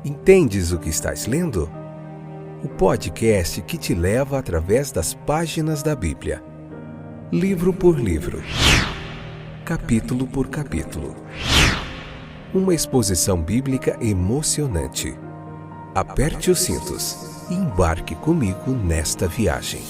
Entendes o que estás lendo? O podcast que te leva através das páginas da Bíblia, livro por livro, capítulo por capítulo. Uma exposição bíblica emocionante. Aperte os cintos e embarque comigo nesta viagem.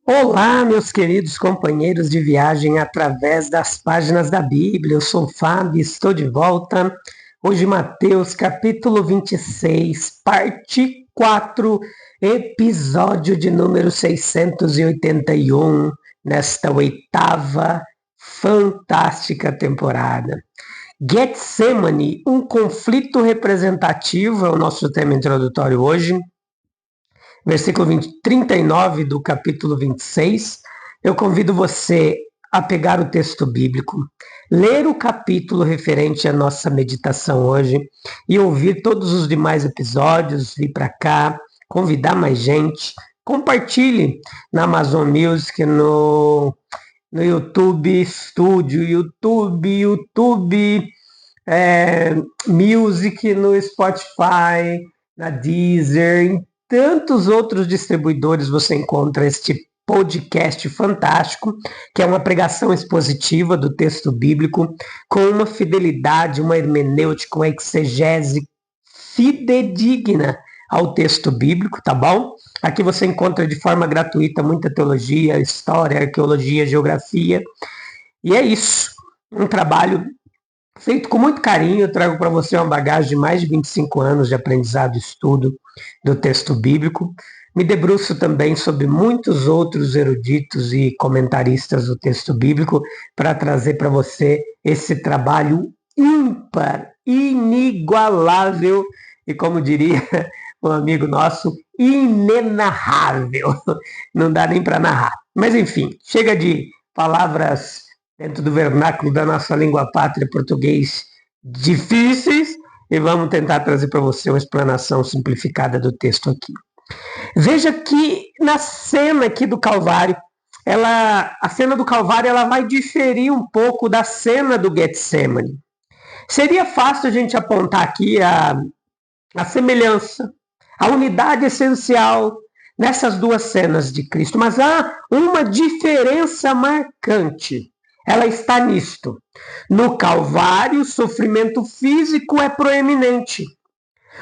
Olá, meus queridos companheiros de viagem através das páginas da Bíblia. Eu sou o Fábio, estou de volta. Hoje, Mateus, capítulo 26, parte 4, episódio de número 681, nesta oitava fantástica temporada. Getsemane, um conflito representativo, é o nosso tema introdutório hoje. Versículo 39 do capítulo 26, eu convido você a pegar o texto bíblico, ler o capítulo referente à nossa meditação hoje e ouvir todos os demais episódios, vir para cá, convidar mais gente, compartilhe na Amazon Music, no YouTube Studio, YouTube Music, no Spotify, na Deezer, tantos outros distribuidores você encontra este podcast fantástico, que é uma pregação expositiva do texto bíblico, com uma fidelidade, uma hermenêutica, uma exegese fidedigna ao texto bíblico, tá bom? Aqui você encontra de forma gratuita muita teologia, história, arqueologia, geografia, e é isso, um trabalho feito com muito carinho. Eu trago para você uma bagagem de mais de 25 anos de aprendizado e estudo do texto bíblico. Me debruço também sobre muitos outros eruditos e comentaristas do texto bíblico para trazer para você esse trabalho ímpar, inigualável e, como diria um amigo nosso, inenarrável. Não dá nem para narrar. Mas, enfim, chega de palavras dentro do vernáculo da nossa língua pátria, português, difíceis, e vamos tentar trazer para você uma explanação simplificada do texto aqui. Veja que na cena aqui do Calvário, a cena do Calvário ela vai diferir um pouco da cena do Getsemane. Seria fácil a gente apontar aqui a semelhança, a unidade essencial nessas duas cenas de Cristo, mas há uma diferença marcante. Ela está nisto. No Calvário, o sofrimento físico é proeminente.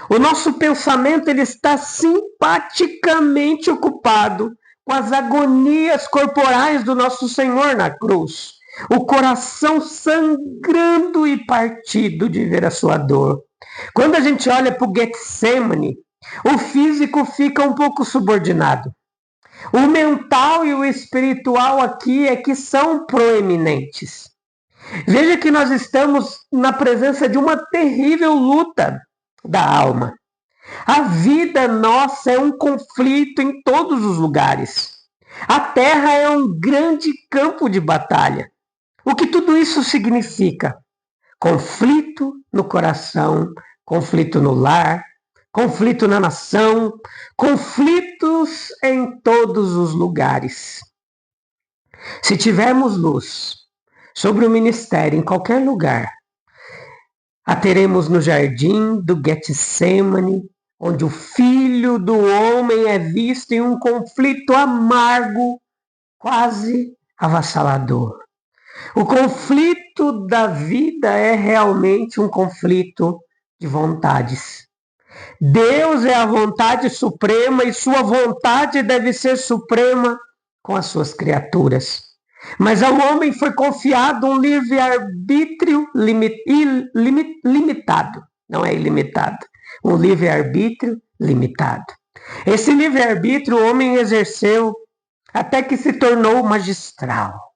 O nosso pensamento ele está simpaticamente ocupado com as agonias corporais do nosso Senhor na cruz. O coração sangrando e partido de ver a sua dor. Quando a gente olha para o Getsemane, o físico fica um pouco subordinado. O mental e o espiritual aqui é que são proeminentes. Veja que nós estamos na presença de uma terrível luta da alma. A vida nossa é um conflito em todos os lugares. A terra é um grande campo de batalha. O que tudo isso significa? Conflito no coração, conflito no lar, conflito na nação, conflitos em todos os lugares. Se tivermos luz sobre o ministério em qualquer lugar, a teremos no jardim do Getsemane, onde o Filho do Homem é visto em um conflito amargo, quase avassalador. O conflito da vida é realmente um conflito de vontades. Deus é a vontade suprema e sua vontade deve ser suprema com as suas criaturas. Mas ao homem foi confiado um livre-arbítrio limitado. Não é ilimitado. Um livre-arbítrio limitado. Esse livre-arbítrio o homem exerceu até que se tornou magistral.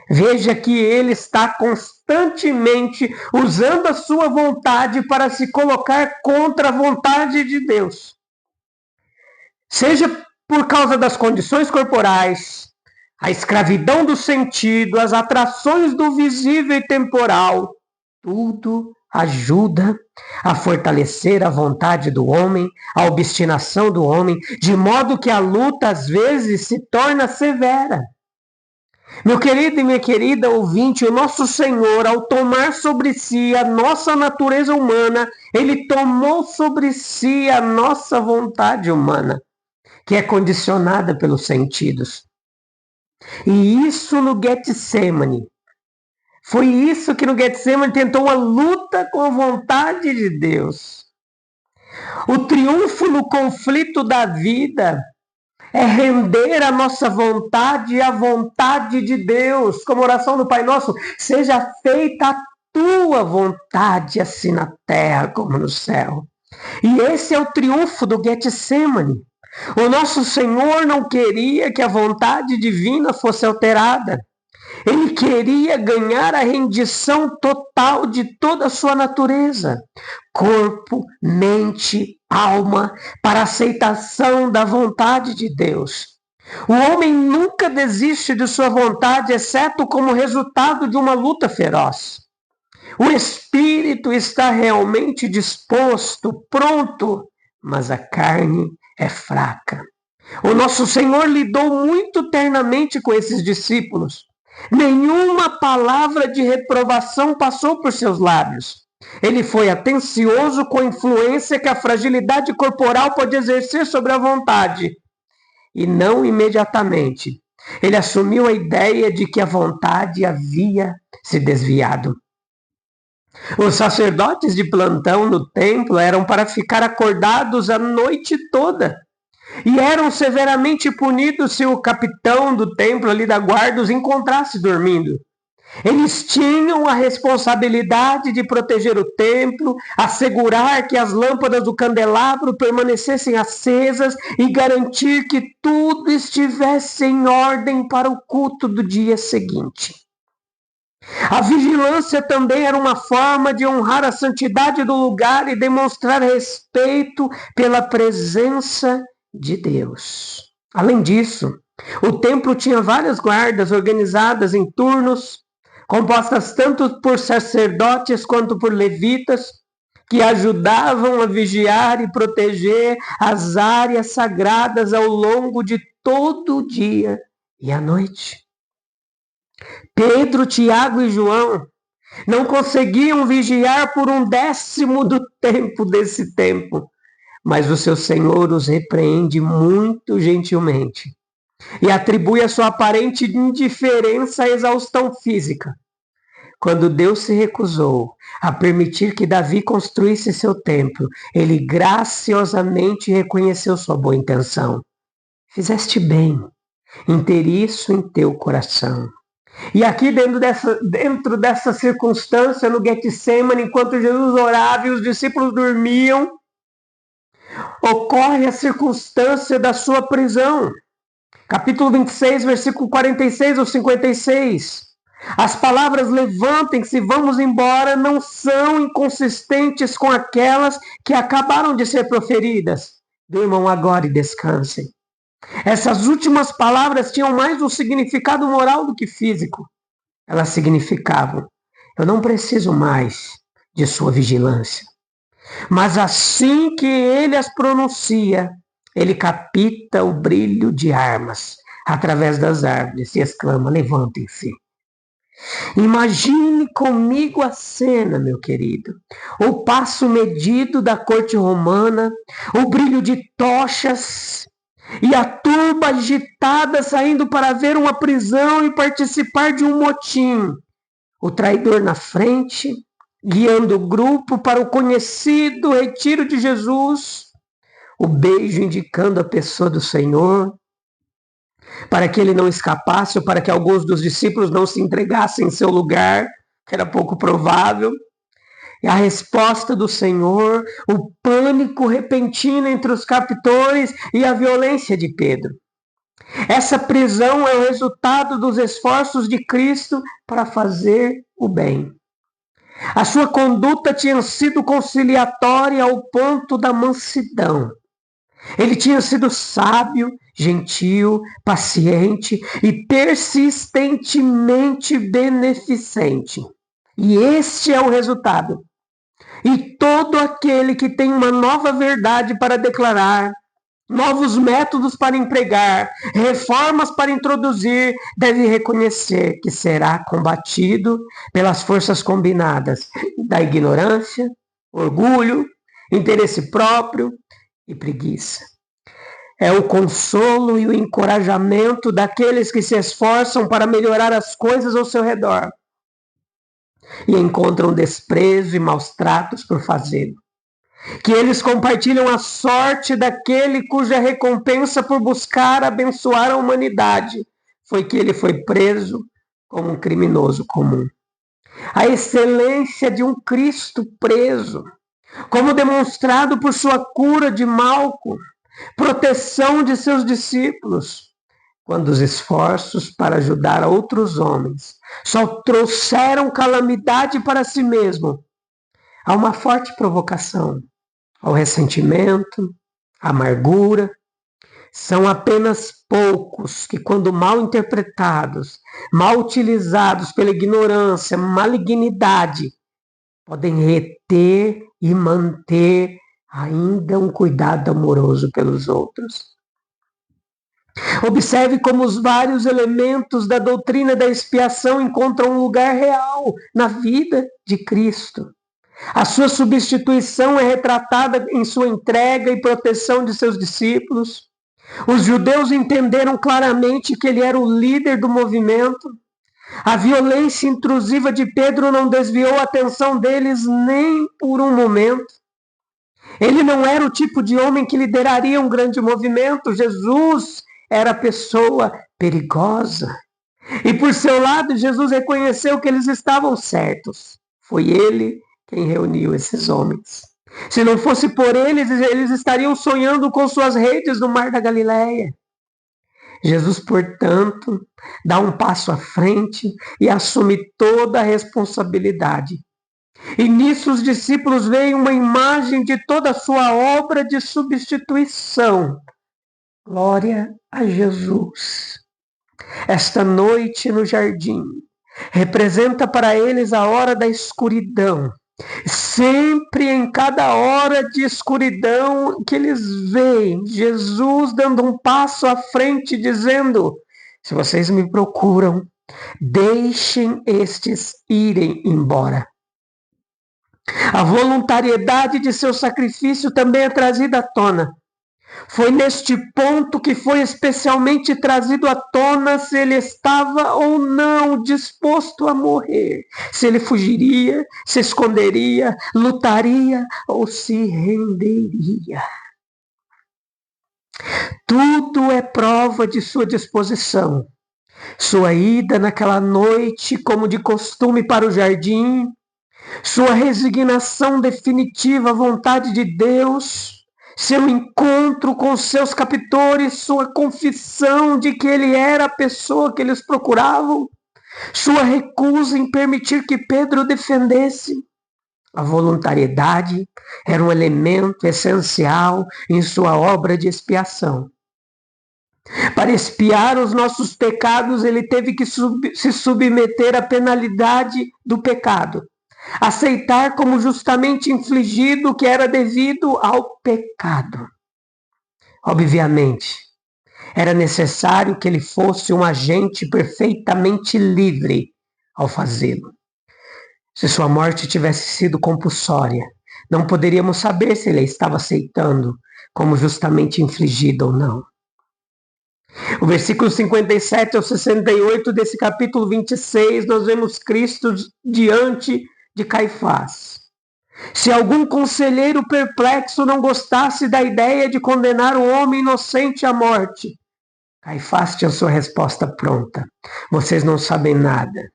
Veja que ele está constantemente usando a sua vontade para se colocar contra a vontade de Deus. Seja por causa das condições corporais, a escravidão do sentido, as atrações do visível e temporal, tudo ajuda a fortalecer a vontade do homem, a obstinação do homem, de modo que a luta às vezes se torna severa. Meu querido e minha querida ouvinte, o nosso Senhor, ao tomar sobre si a nossa natureza humana, Ele tomou sobre si a nossa vontade humana, que é condicionada pelos sentidos. E isso no Getsemane. Foi isso que no Getsemane tentou uma luta com a vontade de Deus. O triunfo no conflito da vida é render a nossa vontade à vontade de Deus. Como oração do Pai Nosso, seja feita a tua vontade, assim na terra como no céu. E esse é o triunfo do Getsemane. O nosso Senhor não queria que a vontade divina fosse alterada. Ele queria ganhar a rendição total de toda a sua natureza, corpo, mente, alma, para a aceitação da vontade de Deus. O homem nunca desiste de sua vontade, exceto como resultado de uma luta feroz. O espírito está realmente disposto, pronto, mas a carne é fraca. O nosso Senhor lidou muito ternamente com esses discípulos. Nenhuma palavra de reprovação passou por seus lábios. Ele foi atencioso com a influência que a fragilidade corporal pode exercer sobre a vontade. E não imediatamente. Ele assumiu a ideia de que a vontade havia se desviado. Os sacerdotes de plantão no templo eram para ficar acordados a noite toda. E eram severamente punidos se o capitão do templo ali da guarda os encontrasse dormindo. Eles tinham a responsabilidade de proteger o templo, assegurar que as lâmpadas do candelabro permanecessem acesas e garantir que tudo estivesse em ordem para o culto do dia seguinte. A vigilância também era uma forma de honrar a santidade do lugar e demonstrar respeito pela presença de Deus. Além disso, o templo tinha várias guardas organizadas em turnos, compostas tanto por sacerdotes quanto por levitas, que ajudavam a vigiar e proteger as áreas sagradas ao longo de todo o dia e a noite. Pedro, Tiago e João não conseguiam vigiar por 1/10 do tempo desse tempo, mas o seu Senhor os repreende muito gentilmente e atribui a sua aparente indiferença à exaustão física. Quando Deus se recusou a permitir que Davi construísse seu templo, ele graciosamente reconheceu sua boa intenção. Fizeste bem em ter isso em teu coração. E aqui dentro dessa circunstância, no Getsemane, enquanto Jesus orava e os discípulos dormiam, ocorre a circunstância da sua prisão. Capítulo 26, versículo 46 ou 56. As palavras levantem-se, vamos embora, não são inconsistentes com aquelas que acabaram de ser proferidas. Durmam agora e descansem. Essas últimas palavras tinham mais um significado moral do que físico. Elas significavam: eu não preciso mais de sua vigilância. Mas assim que ele as pronuncia, ele capta o brilho de armas através das árvores e exclama: levantem-se. Imagine comigo a cena, meu querido. O passo medido da corte romana, o brilho de tochas e a turba agitada saindo para ver uma prisão e participar de um motim. O traidor na frente, guiando o grupo para o conhecido retiro de Jesus. O beijo indicando a pessoa do Senhor, para que ele não escapasse, ou para que alguns dos discípulos não se entregassem em seu lugar, que era pouco provável. E a resposta do Senhor, o pânico repentino entre os captores e a violência de Pedro. Essa prisão é o resultado dos esforços de Cristo para fazer o bem. A sua conduta tinha sido conciliatória ao ponto da mansidão. Ele tinha sido sábio, gentil, paciente e persistentemente beneficente. E este é o resultado. E todo aquele que tem uma nova verdade para declarar, novos métodos para empregar, reformas para introduzir, deve reconhecer que será combatido pelas forças combinadas da ignorância, orgulho, interesse próprio e preguiça. É o consolo e o encorajamento daqueles que se esforçam para melhorar as coisas ao seu redor e encontram desprezo e maus tratos por fazê-lo. Que eles compartilham a sorte daquele cuja recompensa por buscar abençoar a humanidade foi que ele foi preso como um criminoso comum. A excelência de um Cristo preso, como demonstrado por sua cura de Malco, proteção de seus discípulos, quando os esforços para ajudar outros homens só trouxeram calamidade para si mesmo. Há uma forte provocação ao ressentimento, à amargura. São apenas poucos que, quando mal interpretados, mal utilizados pela ignorância, malignidade, podem reter e manter ainda um cuidado amoroso pelos outros. Observe como os vários elementos da doutrina da expiação encontram um lugar real na vida de Cristo. A sua substituição é retratada em sua entrega e proteção de seus discípulos. Os judeus entenderam claramente que ele era o líder do movimento. A violência intrusiva de Pedro não desviou a atenção deles nem por um momento. Ele não era o tipo de homem que lideraria um grande movimento. Jesus era pessoa perigosa. E por seu lado, Jesus reconheceu que eles estavam certos. Foi ele quem reuniu esses homens. Se não fosse por eles, eles estariam sonhando com suas redes no mar da Galileia. Jesus, portanto, dá um passo à frente e assume toda a responsabilidade. E nisso os discípulos veem uma imagem de toda a sua obra de substituição. Glória a Jesus. Esta noite no jardim representa para eles a hora da escuridão. Sempre em cada hora de escuridão que eles veem Jesus dando um passo à frente, dizendo: se vocês me procuram, deixem estes irem embora. A voluntariedade de seu sacrifício também é trazida à tona. Foi neste ponto que foi especialmente trazido à tona se ele estava ou não disposto a morrer, se ele fugiria, se esconderia, lutaria ou se renderia. Tudo é prova de sua disposição. Sua ida naquela noite, como de costume, para o jardim, sua resignação definitiva à vontade de Deus, seu encontro com seus captores, sua confissão de que ele era a pessoa que eles procuravam, sua recusa em permitir que Pedro defendesse. A voluntariedade era um elemento essencial em sua obra de expiação. Para expiar os nossos pecados, ele teve que se submeter à penalidade do pecado. Aceitar como justamente infligido o que era devido ao pecado. Obviamente, era necessário que ele fosse um agente perfeitamente livre ao fazê-lo. Se sua morte tivesse sido compulsória, não poderíamos saber se ele estava aceitando como justamente infligida ou não. O versículo 57 ao 68 desse capítulo 26, nós vemos Cristo diante de Caifás. Se algum conselheiro perplexo não gostasse da ideia de condenar um homem inocente à morte, Caifás tinha sua resposta pronta. Vocês não sabem nada.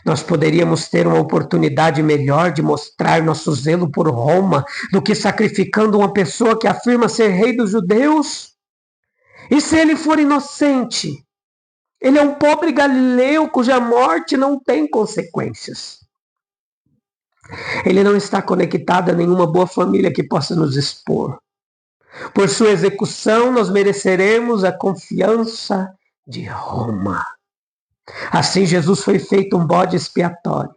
Nós poderíamos ter uma oportunidade melhor de mostrar nosso zelo por Roma do que sacrificando uma pessoa que afirma ser rei dos judeus? E se ele for inocente? Ele é um pobre galileu cuja morte não tem consequências. Ele não está conectado a nenhuma boa família que possa nos expor. Por sua execução, nós mereceremos a confiança de Roma. Assim, Jesus foi feito um bode expiatório.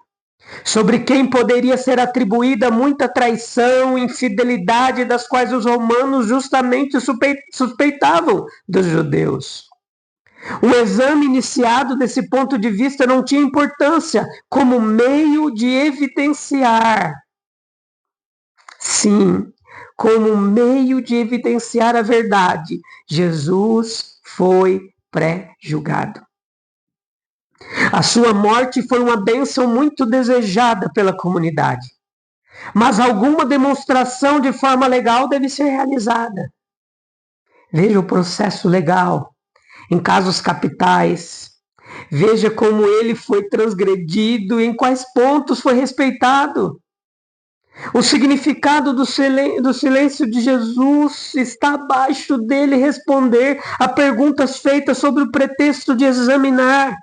sobre quem poderia ser atribuída muita traição, infidelidade, das quais os romanos justamente suspeitavam dos judeus. O exame iniciado desse ponto de vista não tinha importância como meio de evidenciar, sim, como meio de evidenciar a verdade. Jesus foi pré-julgado. A sua morte foi uma bênção muito desejada pela comunidade, mas alguma demonstração de forma legal deve ser realizada. Veja o processo legal em casos capitais. Veja como ele foi transgredido e em quais pontos foi respeitado. O significado do silêncio de Jesus está abaixo dele responder a perguntas feitas sobre o pretexto de examinar,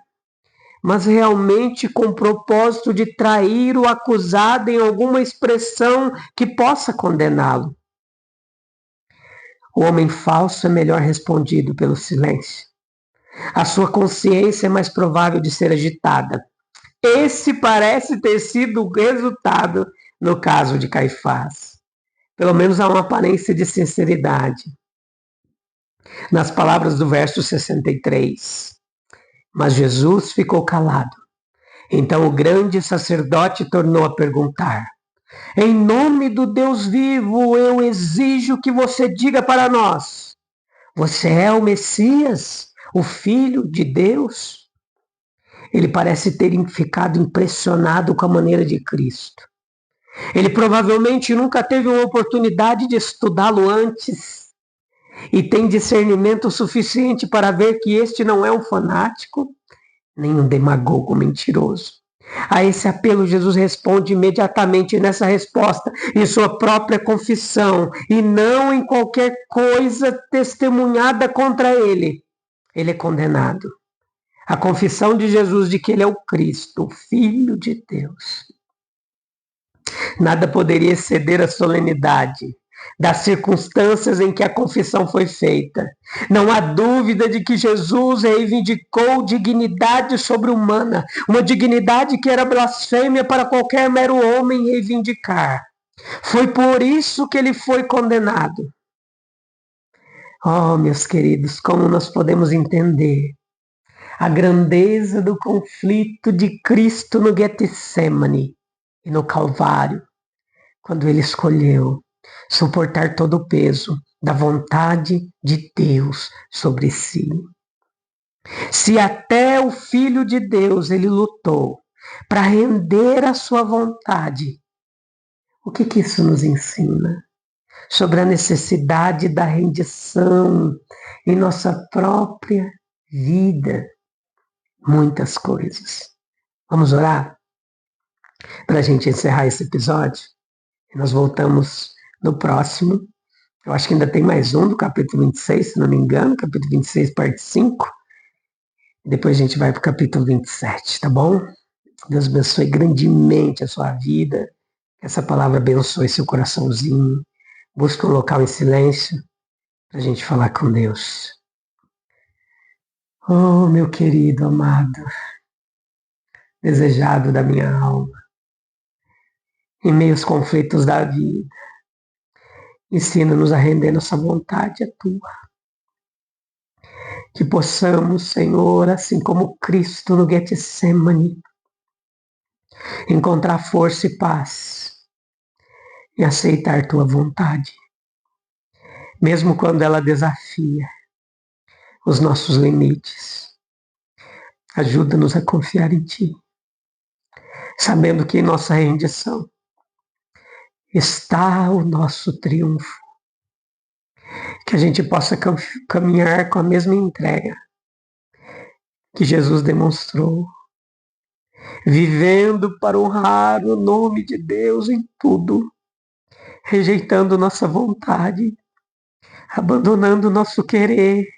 mas realmente com o propósito de trair o acusado em alguma expressão que possa condená-lo. O homem falso é melhor respondido pelo silêncio. A sua consciência é mais provável de ser agitada. Esse parece ter sido o resultado no caso de Caifás. Pelo menos há uma aparência de sinceridade. Nas palavras do verso 63. Mas Jesus ficou calado. Então o grande sacerdote tornou a perguntar: em nome do Deus vivo, eu exijo que você diga para nós: você é o Messias, o Filho de Deus? Ele parece ter ficado impressionado com a maneira de Cristo. Ele provavelmente nunca teve uma oportunidade de estudá-lo antes e tem discernimento suficiente para ver que este não é um fanático, nem um demagogo mentiroso. A esse apelo, Jesus responde imediatamente nessa resposta, em sua própria confissão, e não em qualquer coisa testemunhada contra ele. Ele é condenado. A confissão de Jesus de que ele é o Cristo, o Filho de Deus. Nada poderia exceder a solenidade das circunstâncias em que a confissão foi feita. Não há dúvida de que Jesus reivindicou dignidade sobre-humana, uma dignidade que era blasfêmia para qualquer mero homem reivindicar. Foi por isso que ele foi condenado. Oh, meus queridos, como nós podemos entender a grandeza do conflito de Cristo no Getsemane e no Calvário, quando ele escolheu suportar todo o peso da vontade de Deus sobre si. Se até o Filho de Deus ele lutou para render a sua vontade, o que isso nos ensina? Sobre a necessidade da rendição em nossa própria vida. Muitas coisas. Vamos orar? Para a gente encerrar esse episódio. Nós voltamos no próximo. Eu acho que ainda tem mais um do capítulo 26, se não me engano. Capítulo 26, parte 5. Depois a gente vai para o capítulo 27, tá bom? Deus abençoe grandemente a sua vida. Que essa palavra abençoe seu coraçãozinho. Busque um local em silêncio para a gente falar com Deus. Oh, meu querido, amado, desejado da minha alma, em meio aos conflitos da vida, ensina-nos a render nossa vontade à Tua. Que possamos, Senhor, assim como Cristo no Getsemane, encontrar força e paz e aceitar Tua vontade, mesmo quando ela desafia os nossos limites. Ajuda-nos a confiar em Ti, sabendo que em nossa rendição está o nosso triunfo. Que a gente possa caminhar com a mesma entrega que Jesus demonstrou, vivendo para honrar o nome de Deus em tudo, rejeitando nossa vontade, abandonando nosso querer,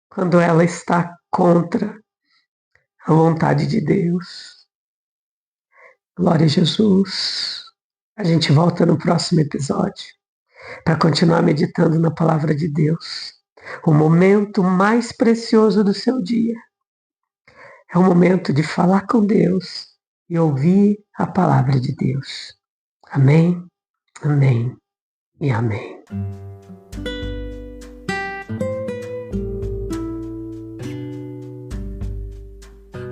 quando ela está contra a vontade de Deus. Glória a Jesus. A gente volta no próximo episódio para continuar meditando na palavra de Deus. O momento mais precioso do seu dia é o momento de falar com Deus e ouvir a palavra de Deus. Amém, amém e amém.